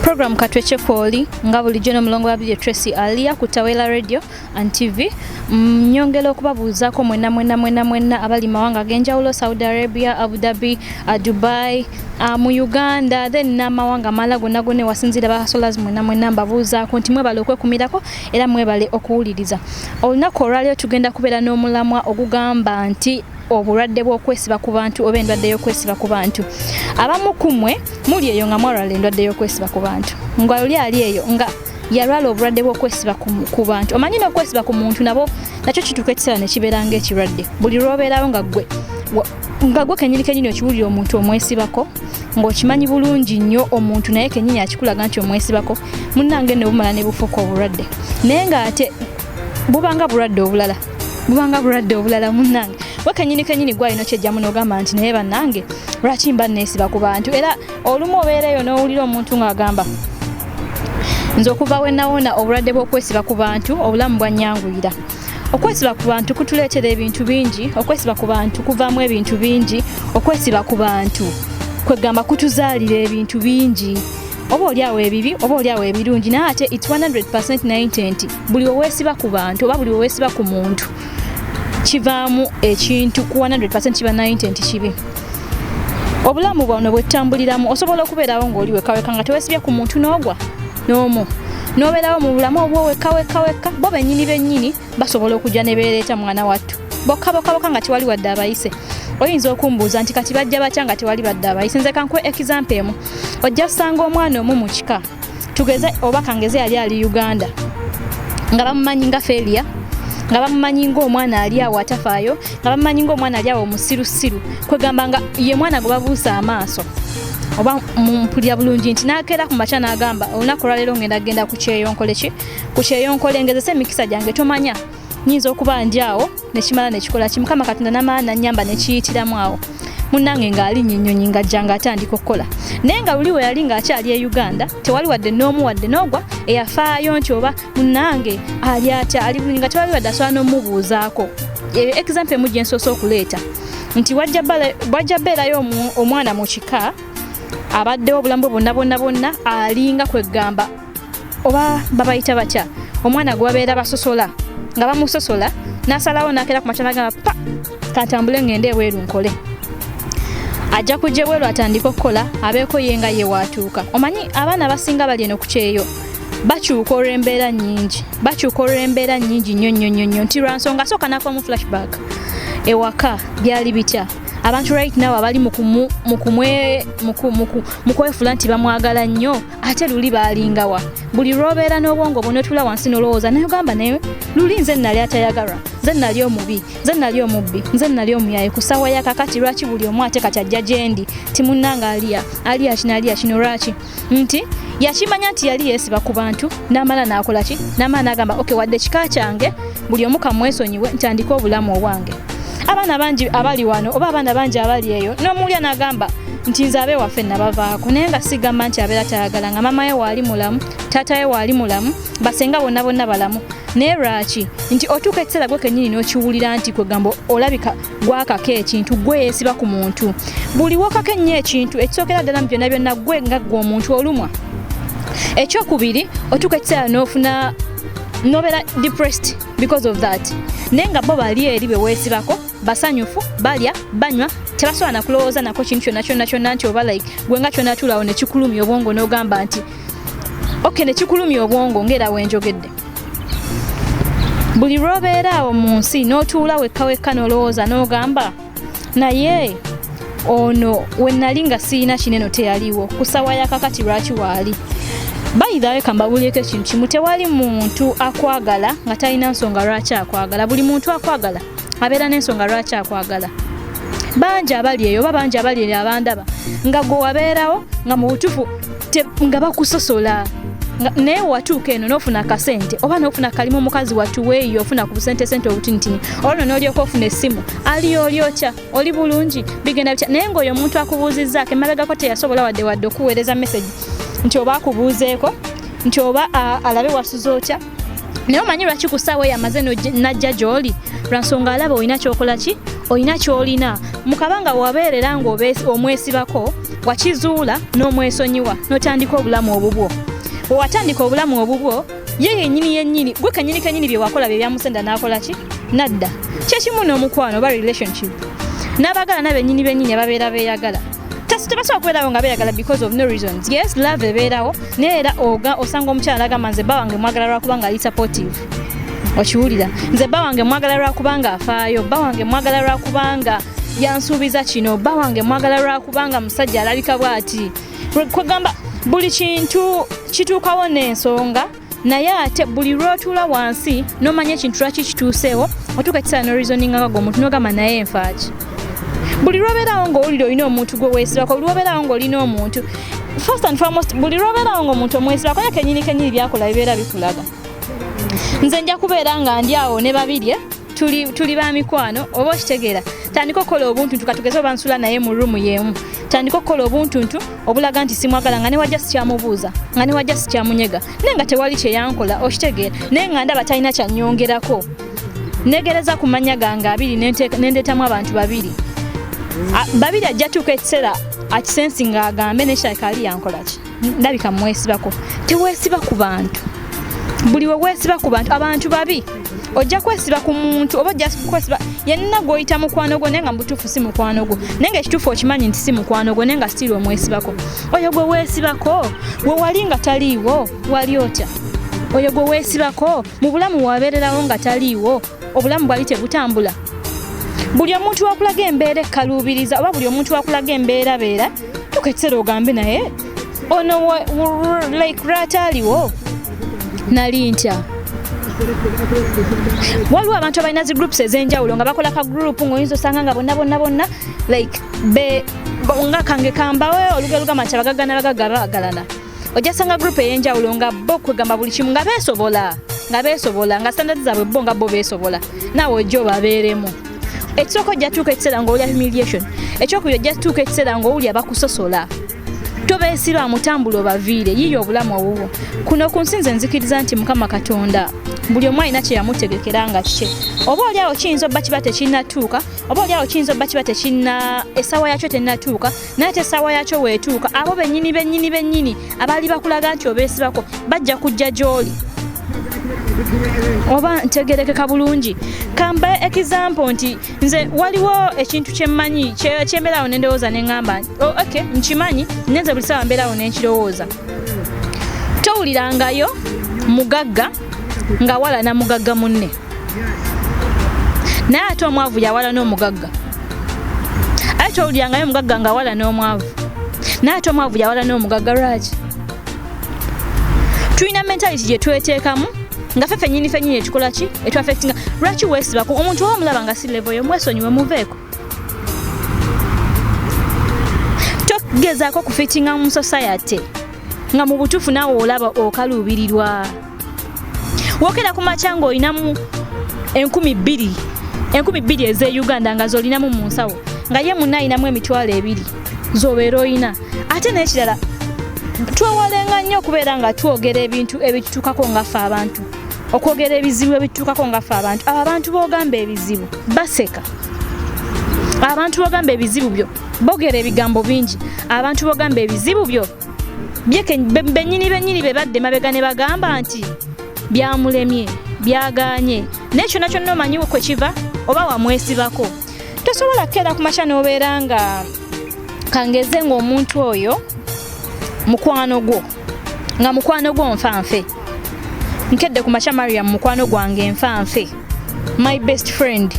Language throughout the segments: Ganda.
Program Katwecce Poli nga bulijjo n'omulongo wa Babirye Tracy Aaliyah ku Tawela Radio and TV. Nyongera okubabuuzaako mwenna abali mawanga ag'enjawulo, Saudi Arabia, Abu Dhabi, Dubai, mu Uganda, then n'amawanga mala gonna wasinzira basolaz mwenna mbabuuzaako nti mwebale okwekumirako era mwebale okuwuliriza. Olunaku olwaliro tugenda kubeera n'omulamwa ogugamba nti obulwadde bw'okwesiba ku bantu oba endwadde y'okwesiba ku bantu. Abamu kumwe muli eyo nga mwalwala endwadde y'okwesiba ku bantu. Nga oli ali eyo nga yalwala obulwadde bw'okwesiba ku bantu. Omanyi n'okwesiba ku muntu nabo nakyo kituuka ekiseera ne kibeera ng'ekirwadde. Buli lw'obeerawo nga gwe kenyini okiwulira omuntu omwesibako ng'okimanyi bulungi nnyo omuntu naye kenyini akikulaga nti omwesibako munnange ne bumala ne bufuuka obulwadde. Naye ng'ate bubanga bulwadde obulala munnange. Kenyini gwalina kyejjamu n'ogamba nti naye bannange lwaki mba neesiba ku bantu. Era olumu obeereyo n'owulira omuntu ng'agamba nze okuva we nawona obulwadde bw'okwesiba ku bantu obulamu bwannyanguira. Okwesiba ku bantu kutuleetera ebintu bingi, okwesiba ku bantu kuvaamu ebintu bingi, okwesiba ku bantu kwegamba kutuzaalira ebintu bingi. Oba oliawo ebibi oba oliawo ebirungi naye ate it's 100% 90 buli oweesiba ku bantu oba buli oweesiba ku muntu kivaamu ekintu ku 100% kiba 90 kibi. Obulamu bwano bwetambuliramu osobola okubeerawo ng'oli wekaweka nga teweesibye ku muntu n'ogwa n'omu n'obeerawo mu bulamu obwo wekka bo bennyini basobola okujja ne beereeta mwana wattu bokka nga tewali wadde abayise. Oyinza okumbuuza nti kati bajja batya nga tewali badde abayise. Nze kankuwe example emu. Ojja kusanga omwana omu mu kika tugeze oba kangeze yali ali Uganda nga bamumanyi nga Felia, nga bamumanyi ng'omwana ali awo atafaayo, nga bamumanyi ng'omwana ali awo musirusiru, kwegamba nga ye mwana gwe babuusa amaaso oba mumpulira bulungi nti n'akeera ku makya n'agamba olunaku lwaleero ngenda ku kyeyonkole ngezesa emikisa gyange tomanya nyinza okuba ndi awo nekimala nekikola ki. Mukama Katonda n'amaana nannyamba nekiyitiramu awo munnange ng'ali nnyonyi ng'ajja ng'atandika okukola. Naye nga luli we yali ng'akyali e Uganda tewali wadde n'omu wadde n'ogwa eyafaayo nti oba munnange ali atya ali bulungi nga tewali wadde asobola n'omubuuzaako. Example emu gye nsoose okuleeta nti wajja beerayo omwana mu kika abaddewo obulamu bwe bonna alinga kwegamba oba babayita batya omwana gwe babeera basosola nga bamusosola n'asalawo n'akeera ku makya n'agamba pa kantambule ngende ebweru nkole. Ajja kujja ebweru atandika okukola abeeko ye nga ye waatuuka. Omanyi abaana abasinga bali eno ku kyeyo bakyuka olw'embeera nnyingi nnyo nti lwa nsonga sooka nakuba mu flashback ewaka byali bitya. Abantu right now abali mu kwefula nti bamwagala nnyo ate luli baalingawa. Buli lw'obeera n'obwongo bw'onotula wansi n'olowooza naye ogamba naye luli nze nali atayagalwa, nze nali omubi, nze nali omubbi, nze nali omuyaye ku ssaawa ya kakati lwaki buli omu ate kati ajja gye ndi ti munnange Aaliyah kino lwaki nti yakimanya nti yali yeesiba ku bantu n'amala n'akola ki n'amala n'agamba okay wadde kika kyange buli omu kamwesonyiwe ntandika obulamu obwange. Abaana bangi abali wano oba abaana bangi abali eyo n'omulya n'agamba nti nze abe waffe nabavaako naye nga sigamba nti abeera tayagala nga mama ye waali mulamu, taata ye waali mulamu, basenga bonna balamu. Naye lwaki nti otuuka ekiseera gwe kennyini n'okiwulira nti kwegamba olabika gwakako ekintu gwe yeesiba ku muntu. Buli wokako ennyo ekintu ekisookera ddala mu byonna gwe nga gwe omuntu olumwa. Ekyokubiri otuuka ekiseera n'obeera depressed because of that. Naye nga bo bali eri be weesibako basanyufu balya banywa tebasobola na kulowooza nako kintu kyonna nti oba like gwe nga kyonna tulawo ne kikulumya obwongo n'ogamba nti okay ne kikulumya obwongo ng'era wenjogedde. Buli lw'obeera awo mu nsi n'otuula wekka n'olowooza n'ogamba naye ono we nali nga sirina kineno teyaliwo ku ssaawa ya kakati lwaki waali. Bayidhawe kambabulyeko ekintu kimu tewali muntu akwagala nga talina nsonga lwaki akwagala. Buli muntu akwagala abeera n'ensonga lwaki akwagala. Bangi abali eyo oba bangi abali eyo abandaba nga gwe wabeerawo nga mu butuufu nga bakusosola naye watuuka eno n'ofuna akasente oba n'ofuna kalimu omukazi watuweeyo ofuna ku busente obutinitini olwo n'olyoka ofuna essimu aliyo olyotya oli bulungi bigenda bitya. Naye ng'oyo omuntu akubuuzizzaako emabegako teyasobola wadde okuweereza message nti oba akubuuzeeko nti oba alabe wasuza otya naye omanyi lwaki ku ssaawa yamaze najja gy'oli lwansonga alaba olina kyokola ki olina kyolina mukabanga wabeerera ng'omwesibako wakizuula n'omwesonyiwa n'otandika obulamu obubwo watandika obulamu obubwo ye yennyini gwe kenyini bye wakola bye byamusenda n'akola ki nadda kyekimu n'omukwano oba relationship n'abagala nabennyini ababeera beeyagala tebasobola kubeerawo nga beeyagala because of no reasons. Yes, love ebeerawo naye era osanga omukyala agamba nze bba wange mwagala lwakubanga ali supportive okiwulira nze bba wange mwagala lwakubanga afaayo bba wange mwagala lwakubanga yansuubiza kino bba wange mwagala lwakubanga musajja alabika bw'ati kwegamba buli kintu kituukawo n'ensonga naye ate buli lw'otuula wansi n'omanya ekintu lwaki kituuseewo otuuka kisaala n'oreasoninga omuntu n'ogamba naye enfaaki buli lw'obeerawo ng'owulira olina omuntu gwe weesibako buli lw'obeerawo ng'olina omuntu first and foremost buli lw'obeerawo ng'omuntu omwesibako ye kenyini byakola bibeera bikulaga nze nja kubeera nga ndi awo ne Babirye tuli ba mikwano oba okitegeera tandika okukola obuntuntu katugeze oba nsula naye mu ruumu y'emu tandika okukola obuntuntu obulaga nti simwagala nga ne wajja sikyamubuuza nga ne wajja sikyamunyega naye nga tewali kyeyankola okitegeera naye nga ndaba talina kyannyongerako negereza ku mannya gange 2 nendeetamu abantu 2 Babirye ajja tuuka ekiseera akisensi ng'agambe n'ekirabika ali yankola ki ndabika mwesibako teweesiba ku bantu buli we weesiba ku bantu abantu babi ojja kwesiba ku muntu oba ojja kwesiba yenna gw'oyita mukwano gwo naye nga mutuufu si mukwano gwo naye nga ekituufu okimanyi nti si mukwano gwo naye nga sitiiri omwesibako oyo gwe weesibako we wali nga taliiwo wali otya oyo gwe weesibako mu bulamu wabeererawo nga taliiwo obulamu bwali tegutambula buli omuntu wakulaga embeera ekkaluubiriza oba buli omuntu wakulaga embeera beera tuuka ekiseera ogambe naye ono like lwataaliwo nali ntya waliwo abantu abalina zi groups ez'enjawulo nga bakola ka group ng'oyinza osanga nga bonna like nga kange kambawe olugero lugamba nti abagagalana ojja sanga group ey'enjawulo nga bo kwegamba buli kimu nga beesobola nga standards zaabwe bo nga bo beesobola naawe ojja obabeeremu ekisooka ojja tuuka ekiseera ng'owulya humiliation ekyokubiri ojja tuuka ekiseera ng'owulya bakusosola tobeesiba mutambula obaviire yiyo obulamu obubwo kuno ku nsinze nzikiriza nti Mukama Katonda buli omu alina kye yamutegekera nga kye oba oliawo kiyinza obba kiba tekinnatuuka oba oliawo kiyinza obba kiba tekina essaawa yakyo tennatuuka naye te essaawa yakyo weetuuka abo bennyini abaali bakulaga nti obeesibako bajja kujja gy'oli oba ntegerekeka bulungi kamba example nti nze waliwo ekintu kyemmanyi kyembeerawo nendowooza neŋŋamba okay nkimanyi nenze buli ssaawa mbeerawo nenkirowooza towulirangayo mugagga nga walana mugagga munne naye ate omwavu yawala n'omugagga ate towulirangayo mugagga nga wala n'omwavu naye ate omwavu yawala n'omugagga lwaki tulina mentality gye tweteekamu nga fenyini ekikola ki etwafectinga lwaki weesibako omuntu oba omulaba nga si level yo mwesonyiwe muveeko togezaako kufitinga mu society nga mu butuufu naawe olaba okaluubirirwa wokera ku makya ng'olinamu 2,000 ez'e Uganda nga z'olinamu mu nsawo nga ye munna alinamu 2,000 z'obeera olina ate n'ekirala twewalenga nnyo okubeera nga twogera ebintu ebitutukako nga ffe abantu okwogera ebizibu ebitutukako nga ffe abantu abantu boogamba ebizibu baseka abantu boogamba ebizibu byo boogera ebigambo bingi abantu boogamba ebizibu byo bennyini be badde mabega ne bagamba nti byamulemye byagaanye n'ekyo nakyo n'omanyiwo kwe kiva oba wamwesibako tosobola kukeera ku makya n'obeera nga kangeze ng'omuntu oyo mukwano gwo nfanfe nkedde ku makya Mariam mukwano gwange nfanfe my best friend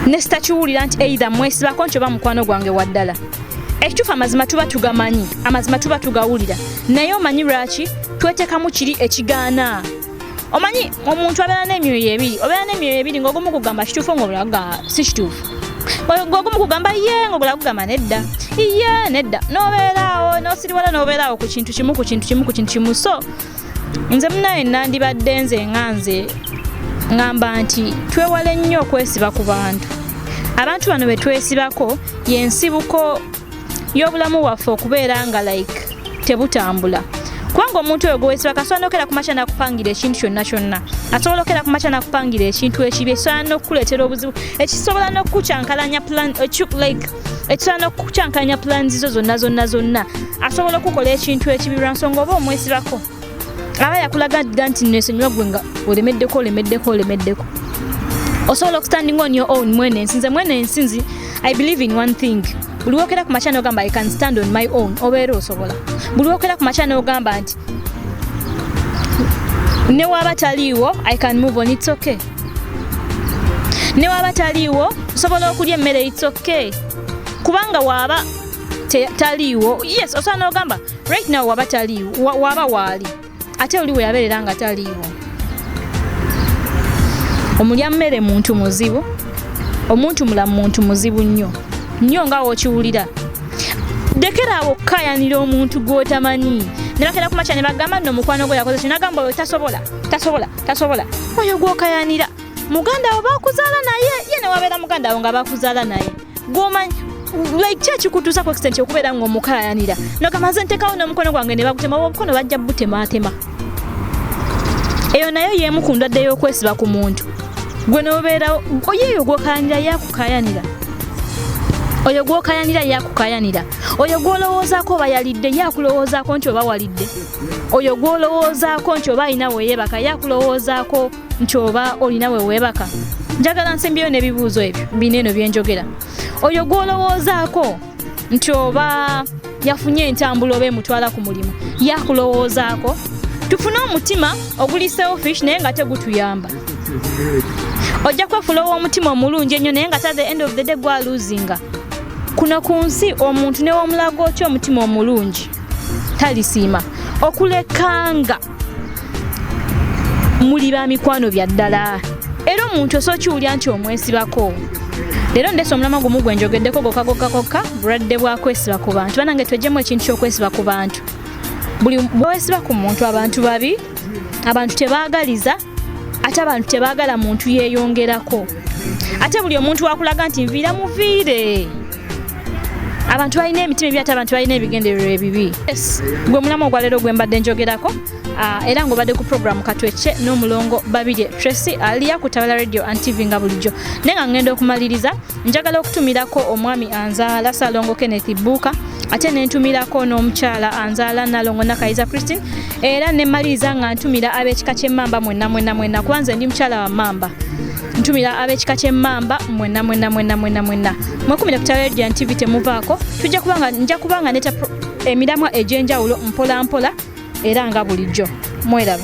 nesitakiwulira nti either mwesibako nti oba mukwano gwange waddala ekituufu amazima tuba tugamanyi amazima tuba tugawulira naye omanyi lwaki tweteekamu kiri ekigaana omanyi omuntu abeera n'emyoyo ebiri ng'ogumu kugamba kituufu ng'obulaga si kituufu ng'ogumu kugamba ye ng'obulaga kugamba nedda n'obeeraawo n'osiriwala n'obeeraawo ku kintu kimu so nze munaye nandibadde nze ngamba nti twewale nnyo okwesiba ku abantu bano be twesibako y'ensibuko y'obulamu waffe okubeera nga like tebutambula kubanga kubanga omuntu oyo gwesiba kasobola okera kumacha nakupangira ekintu kyonna asobola okera kumacha nakupangira ekintu ekibi ekisobola n'okukuleetera obuzibu ekisobola n'okukucyankalanya plan ekisobola n'okukucyankalanya plan zo zonna asobola okukola ekintu ekibi lwansonga oba omwesibako aba yakulaga nti nesonyiwa gwe nga olemeddeko osobola okustanding on your own mwene ensinzi I believe in one thing buli wokera ku macha n'ogamba I can stand on my own obeera osobola buli wokera ku macha n'ogamba nti ne waba taliiwo I can move on, it's okay. Ne waba taliiwo osobola okulya emmere, it's okay. Kubanga waba taliiwo, yes, osobola n'ogamba right now waba taliiwo, waba waali ate oli weyabeerera nga taliiwo. Omulya mmere muntu muzibu, omuntu mulamu muntu muzibu nnyo nga wokiwulira. Dekera okkayanira omuntu gw'otamanyi. Ne bakera ku macha ne bagamba nno mukwano gwe yakoze kinagamba oyo tasobola. Oyo gw'okayanira. Muganda wo bakuzaala naye, ye ne wabeera muganda wo nga bakuzaala naye. Gw'omanyi like chachi kutuusa ku extent okubeera ng'omukayanira. Nogamba nze ntekawo n'omukono gwange ne bagutema, omukono bajja butemaatema. Eyo nayo y'emu ku ndwadde y'okwesiba ku muntu. Gwe n'obeera oyo gw'okayanira yakukayanira. Oyo gw'okayanira yakukayanira. Oyo gw'olowoozaako oba yalidde yakulowoozaako nti oba walidde. Oyo gw'olowoozaako nti oba alina weeyebaka yakulowoozaako nti oba olina weewebaka. Njagala nsembiyo n'ebibuuzo ebyo bineeno byenjogera. Oyo gw'olowoozaako nti oba yafunye entambula oba emutwala ku mulimu yakulowoozaako. Tufune omutima oguli selfish naye nga tegutuyamba. Ojja kwefula omutima omulungi ennyo naye nga at the end of the day gwa loosinga. Kuno ku nsi omuntu ne wamulago ki omutima omulungi talisiima okulekanga muli ba mikwano bya ddala era omuntu osookiwulya nti omwesibako. Leero ndeesa omulama gumu gwe njogeddeko gokka bulwadde bwa kwesiba ku bantu. Banange tweggyemu ekintu ky'okwesiba ku bantu. Buli bwesiba ku muntu abantu babi, abantu tebaagaliza, ate abantu tebaagala muntu yeeyongerako. Ate buli omuntu wakulaga nti nviira muviire. Abantu balina emitima ebyata, abantu balina ebigendererwa ebibi. Yes, gwe mulamu ogwa leero gwe mbadde njogerako era ng'obadde ku Pulogulamu Katwecce n'omulongo Babirye Tracy Aaliyah ku Tabala Radio and TV nga bulijjo. Naye nga ngenda okumaliriza njagala okutumirako omwami anzaala Ssaalongo Kenneth Buuka ate nentumirako n'omukyala anzaala Nalongo Nakayiza Christine era nemmaliriza nga ntumira ab'ekika ky'Emmamba mwenna kuba nze ndi mukyala wa Mmamba. Ntumira ab'ekika ky'Emmamba mwenna mwekumira ku Tabala Radio and TV temuvaako. Nja kubanga neta emiramwa egy'enjawulo mpola era nga bulijjo. Mweraba.